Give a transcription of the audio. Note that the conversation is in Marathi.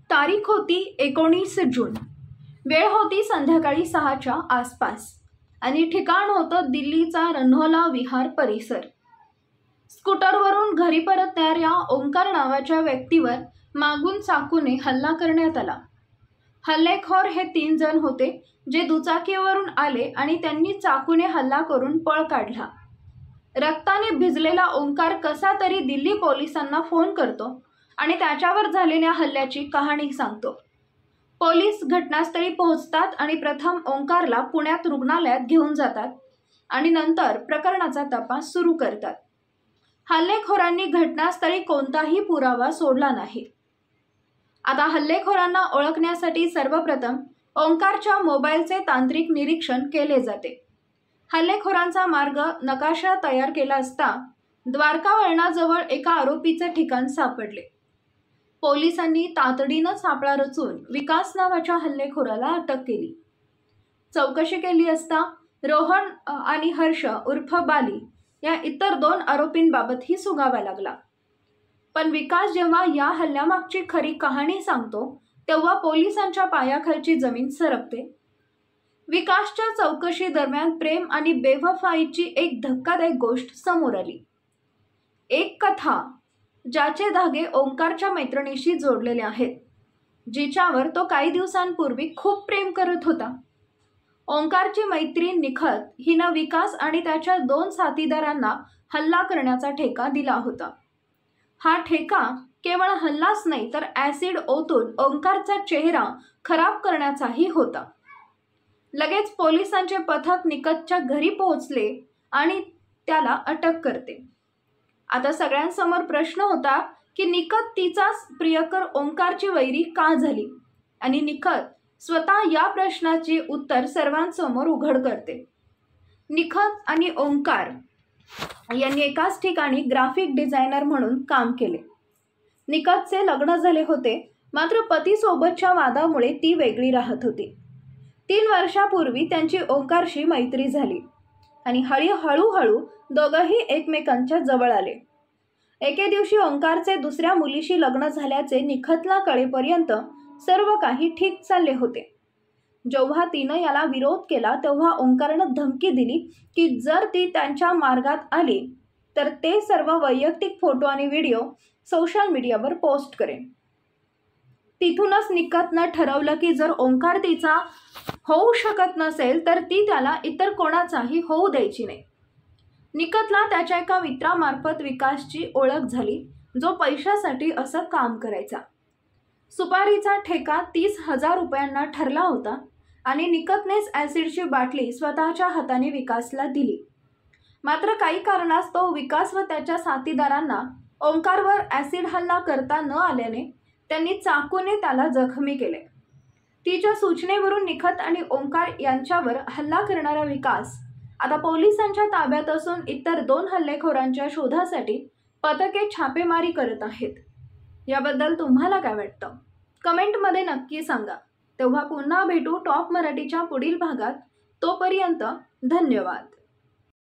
तारीख होती 19 जून। वेळ होती संध्याकाळी 6च्या आसपास आणि ठिकाण होतं दिल्लीचा रन्होला विहार परिसर। स्कूटरवरून घरी परतणाऱ्या ओंकार नावाच्या व्यक्तीवर मागून चाकूने हल्ला करण्यात आला। हल्लेखोर हे 3 जण होते जे दुचाकीवरून आले आणि त्यांनी चाकूने हल्ला करून पळ काढला। रक्ताने भिजलेला ओंकार कसा तरी दिल्ली पोलिसांना फोन करतो आणि त्याच्यावर झालेल्या हल्ल्याची कहाणी सांगतो। पोलीस घटनास्थळी पोहोचतात आणि प्रथम ओंकारला पुण्यात रुग्णालयात घेऊन जातात आणि नंतर प्रकरणाचा तपास सुरू करतात। हल्लेखोरांनी घटनास्थळी कोणताही पुरावा सोडला नाही। आता हल्लेखोरांना ओळखण्यासाठी सर्वप्रथम ओंकारच्या मोबाईलचे तांत्रिक निरीक्षण केले जाते। हल्लेखोरांचा मार्ग नकाशा तयार केला असता द्वारका वळणाजवळ एका आरोपीचे ठिकाण सापडले। पोलिसांनी तातडीनं सापळा रचून विकास नावाच्या हल्लेखोराला अटक केली। चौकशी केली असता रोहन आणि हर्ष उर्फ बाली या इतर 2 आरोपींबाबतही सुगावा लागला। पण विकास जेव्हा या हल्ल्यामागची खरी कहाणी सांगतो तेव्हा पोलिसांच्या पायाखालची जमीन सरकते। विकासच्या चौकशी दरम्यान प्रेम आणि बेवफाईची एक धक्कादायक गोष्ट समोर आली। एक कथा ज्याचे धागे ओंकारच्या मैत्रिणीशी जोडलेले आहेत, जिच्यावर तो काही दिवसांपूर्वी खूप प्रेम करत होता। ओंकारची मैत्रीण निखत हिनं विकास आणि त्याच्या 2 साथीदारांना हल्ला करण्याचा ठेका दिला होता। हा ठेका केवळ हल्लाच नाही तर ॲसिड ओतून ओंकारचा चेहरा खराब करण्याचाही होता। लगेच पोलिसांचे पथक निकतच्या घरी पोहोचले आणि त्याला अटक करते। आता सगळ्यांसमोर प्रश्न होता की निकत तिचाच प्रियकर ओंकारची वैरी का झाली आणि निकत स्वतः या प्रश्नाचे उत्तर सर्वांसमोर उघड करते। निकत आणि ओंकार यांनी एकाच ठिकाणी ग्राफिक डिझायनर म्हणून काम केले। निकतचे लग्न झाले होते, मात्र पतीसोबतच्या वादामुळे ती वेगळी राहत होती। 3 वर्षापूर्वी त्यांची ओंकारशी मैत्री झाली आणि हळूहळू दोघंही एकमेकांच्या जवळ आले। एके दिवशी ओंकारचे दुसऱ्या मुलीशी लग्न झाल्याचे निखतला कळेपर्यंत सर्व काही ठीक चालले होते। जेव्हा तिनं याला विरोध केला तेव्हा ओंकारनं धमकी दिली की जर ती त्यांच्या मार्गात आली तर ते सर्व वैयक्तिक फोटो आणि व्हिडिओ सोशल मीडियावर पोस्ट करेन। तिथूनच निकतनं ठरवलं की जर ओंकार तिचा होऊ शकत नसेल तर ती त्याला इतर कोणाचाही होऊ द्यायची नाही। निकतला त्याच्या एका मित्रामार्फत विकासची ओळख झाली, जो पैशासाठी असं काम करायचा। सुपारीचा ठेका 30,000 रुपयांना ठरला होता आणि निकतनेच ॲसिडची बाटली स्वतःच्या हाताने विकासला दिली। मात्र काही कारणास्तव विकास व त्याच्या साथीदारांना ओंकारवर ॲसिड हल्ला करता न आल्याने त्यांनी चाकूने त्याला जखमी केले। तिच्या सूचनेवरून निखत आणि ओंकार यांच्यावर हल्ला करणारा विकास आता पोलिसांच्या ताब्यात असून इतर 2 हल्लेखोरांच्या शोधासाठी पथके छापेमारी करत आहेत। याबद्दल तुम्हाला काय वाटतं? कमेंटमध्ये नक्की सांगा। तेव्हा पुन्हा भेटू टॉप मराठीच्या पुढील भागात। तोपर्यंत धन्यवाद।